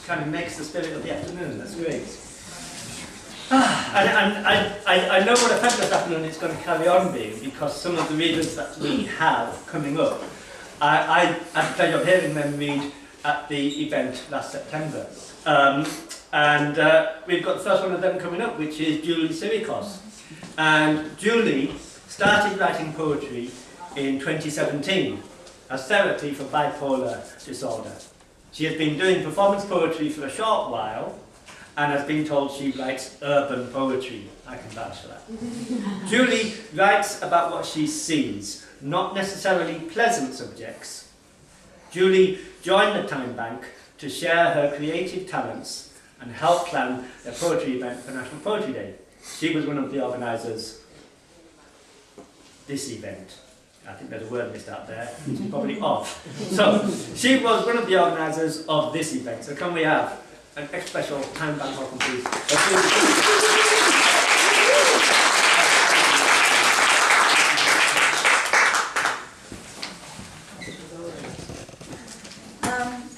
kind of makes the spirit of the afternoon. That's great. I know what effect this afternoon is going to carry on being, because some of the readers that we have coming up, I had the pleasure of hearing them read at the event last September. And we've got the first one of them coming up, which is Julie Sirikos. And Julie started writing poetry in 2017 as therapy for bipolar disorder. She has been doing performance poetry for a short while and has been told she writes urban poetry. I can vouch for that. Julie writes about what she sees, not necessarily pleasant subjects. Julie joined the Time Bank to share her creative talents and help plan their poetry event for National Poetry Day. She was one of the organisers this event. I think there's a word missed out there, which is probably off. So, she was one of the organisers of this event. So can we have an extra special Time Bank welcome, please?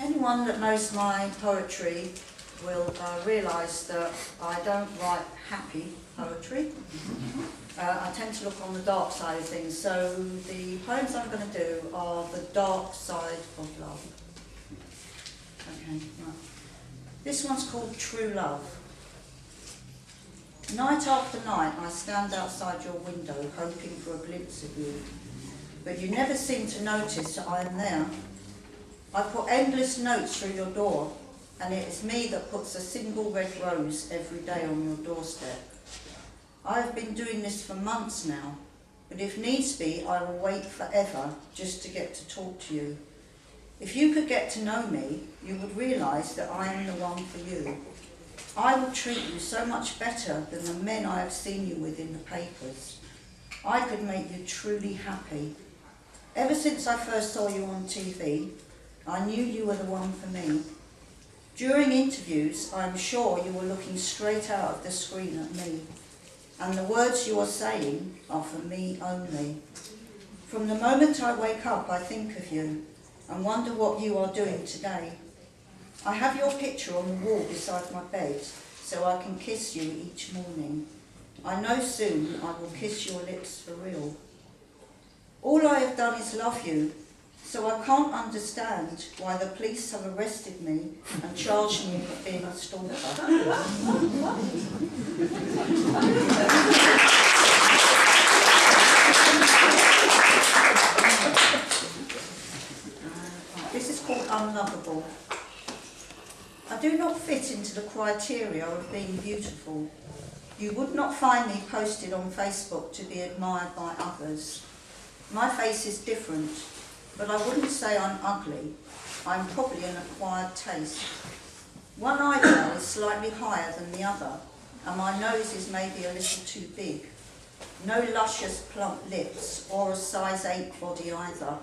Anyone that knows my poetry will realise that I don't write happy poetry. I tend to look on the dark side of things, so the poems I'm going to do are the dark side of love. Okay, right. This one's called True Love. Night after night I stand outside your window hoping for a glimpse of you, but you never seem to notice that I am there. I put endless notes through your door, and it is me that puts a single red rose every day on your doorstep. I have been doing this for months now, but if needs be, I will wait forever just to get to talk to you. If you could get to know me, you would realise that I am the one for you. I will treat you so much better than the men I have seen you with in the papers. I could make you truly happy. Ever since I first saw you on TV, I knew you were the one for me. During interviews, I am sure you were looking straight out of the screen at me, and the words you are saying are for me only. From the moment I wake up, I think of you and wonder what you are doing today. I have your picture on the wall beside my bed, so I can kiss you each morning. I know soon I will kiss your lips for real. All I have done is love you, so I can't understand why the police have arrested me and charged me with being a stalker. This is called Unlovable. I do not fit into the criteria of being beautiful. You would not find me posted on Facebook to be admired by others. My face is different, but I wouldn't say I'm ugly. I'm probably an acquired taste. One eyebrow is slightly higher than the other, and my nose is maybe a little too big. No luscious plump lips or a size 8 body either.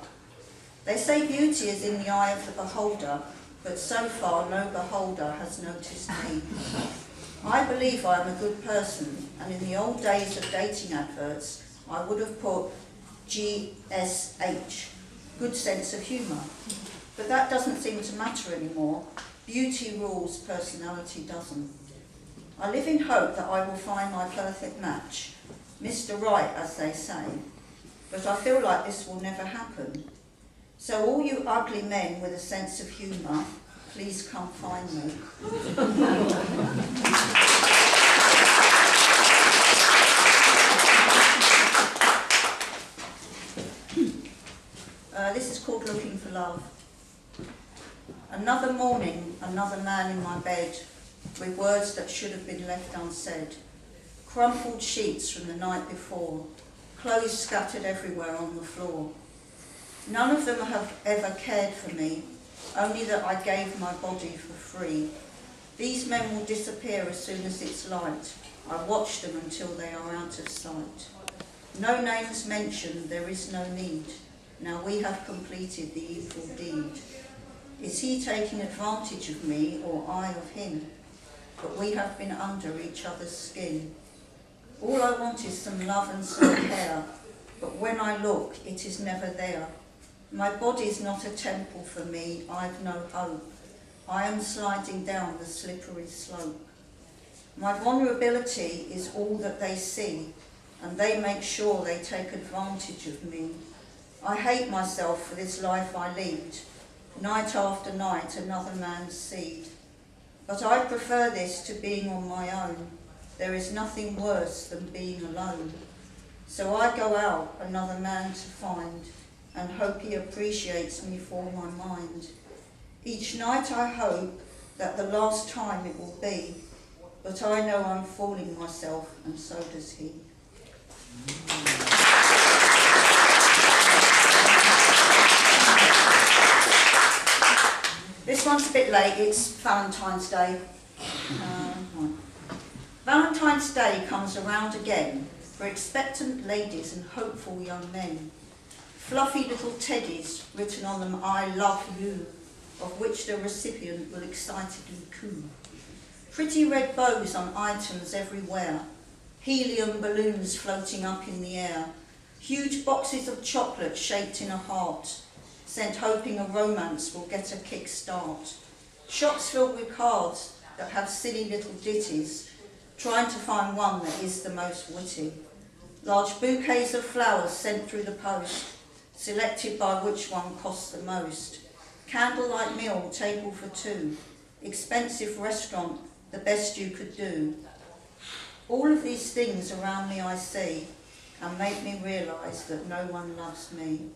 They say beauty is in the eye of the beholder, but so far no beholder has noticed me. I believe I am a good person, and in the old days of dating adverts, I would have put GSH, good sense of humour. But that doesn't seem to matter anymore. Beauty rules, personality doesn't. I live in hope that I will find my perfect match, Mr. Right, as they say. But I feel like this will never happen. So all you ugly men with a sense of humour, please come find me. This is called Looking for Love. Another morning, another man in my bed, with words that should have been left unsaid. Crumpled sheets from the night before, clothes scattered everywhere on the floor. None of them have ever cared for me, only that I gave my body for free. These men will disappear as soon as it's light. I watch them until they are out of sight. No names mentioned, there is no need. Now we have completed the evil deed. Is he taking advantage of me or I of him? But we have been under each other's skin. All I want is some love and some care, but when I look, it is never there. My body's not a temple for me, I've no hope. I am sliding down the slippery slope. My vulnerability is all that they see, and they make sure they take advantage of me. I hate myself for this life I lead, night after night another man's seed. But I prefer this to being on my own. There is nothing worse than being alone. So I go out another man to find, and hope he appreciates me for my mind. Each night I hope that the last time it will be, but I know I'm fooling myself, and so does he. This one's a bit late, it's Valentine's Day. Right. Valentine's Day comes around again for expectant ladies and hopeful young men. Fluffy little teddies written on them, I love you, of which the recipient will excitedly coo. Pretty red bows on items everywhere, helium balloons floating up in the air, huge boxes of chocolate shaped in a heart, sent hoping a romance will get a kick-start. Shops filled with cards that have silly little ditties, trying to find one that is the most witty. Large bouquets of flowers sent through the post, selected by which one costs the most. Candlelight meal, table for two, expensive restaurant, the best you could do. All of these things around me I see, and make me realise that no one loves me.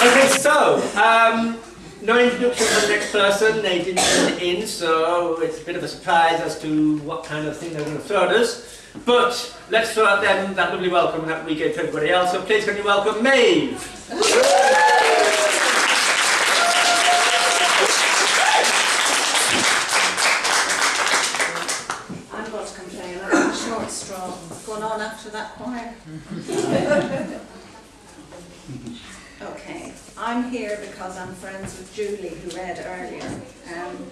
Okay, so, no introduction for the next person. They didn't send it in, so it's a bit of a surprise as to what kind of thing they're going to throw at us. But let's throw at them that lovely welcome that we gave to everybody else. So please can you welcome Maeve? I'm going to complain. I got a short straw. Going on after that choir. Okay, I'm here because I'm friends with Julie, who read earlier, and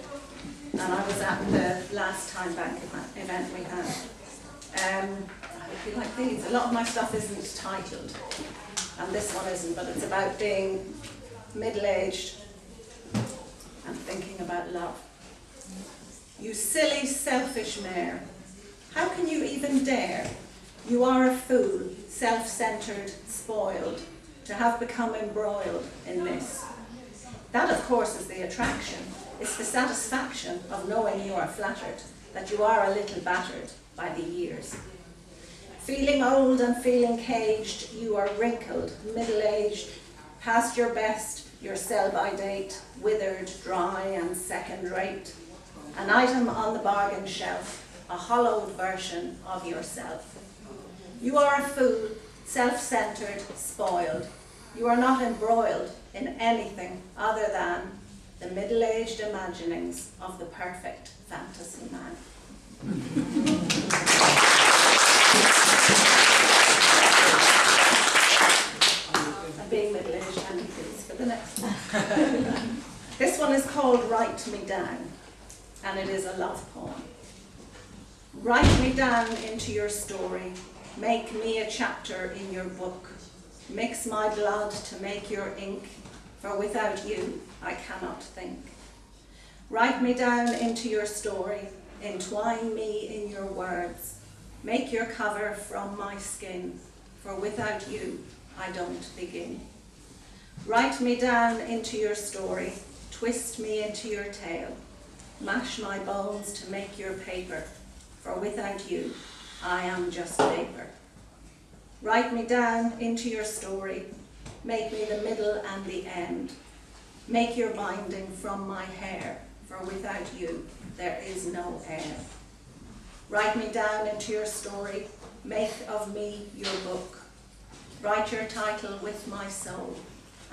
I was at the last time back event we had. I hope you like these. A lot of my stuff isn't titled, and this one isn't, but it's about being middle-aged and thinking about love. You silly, selfish mare, how can you even dare? You are a fool, self-centered, spoiled, to have become embroiled in this. That, of course, is the attraction. It's the satisfaction of knowing you are flattered, that you are a little battered by the years. Feeling old and feeling caged, you are wrinkled, middle-aged, past your best, your sell-by date, withered, dry and second-rate. An item on the bargain shelf, a hollowed version of yourself. You are a fool, self-centered, spoiled. You are not embroiled in anything other than the middle-aged imaginings of the perfect fantasy man. I'm being middle-aged, and please for the next one. This one is called Write Me Down, and it is a love poem. Write me down into your story, make me a chapter in your book. Mix my blood to make your ink, for without you I cannot think. Write me down into your story, entwine me in your words. Make your cover from my skin, for without you I don't begin. Write me down into your story, twist me into your tale. Mash my bones to make your paper, for without you I am just paper. Write me down into your story, make me the middle and the end. Make your binding from my hair, for without you there is no air. Write me down into your story, make of me your book. Write your title with my soul,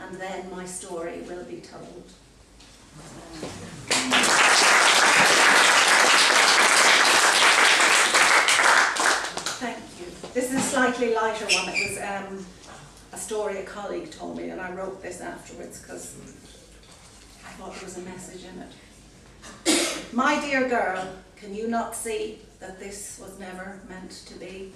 and then my story will be told. Thank you. This is a slightly lighter one. It was a story a colleague told me, and I wrote this afterwards because I thought there was a message in it. My dear girl, can you not see that this was never meant to be?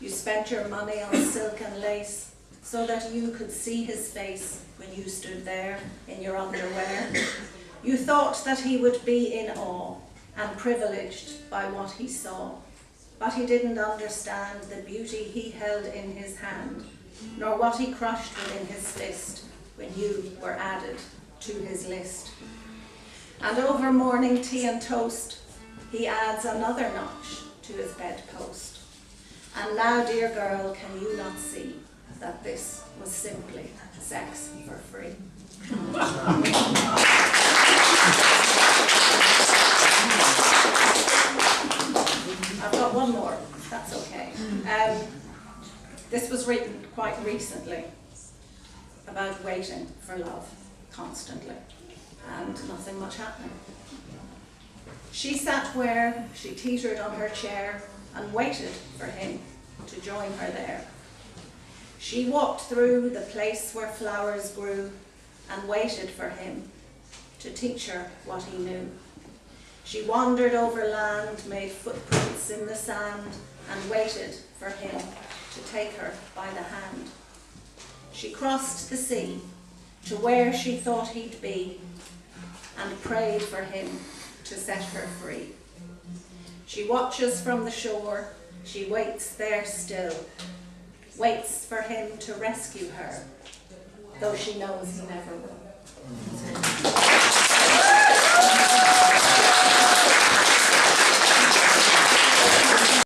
You spent your money on silk and lace so that you could see his face when you stood there in your underwear. You thought that he would be in awe and privileged by what he saw, but he didn't understand the beauty he held in his hand, nor what he crushed within his fist when you were added to his list. And over morning tea and toast, he adds another notch to his bedpost. And now, dear girl, can you not see that this was simply sex for free? I've got one more, if that's okay. This was written quite recently about waiting for love constantly and nothing much happening. She sat where she teetered on her chair and waited for him to join her there. She walked through the place where flowers grew and waited for him to teach her what he knew. She wandered over land, made footprints in the sand, and waited for him to take her by the hand. She crossed the sea to where she thought he'd be and prayed for him to set her free. She watches from the shore, she waits there still, waits for him to rescue her, though she knows he never will.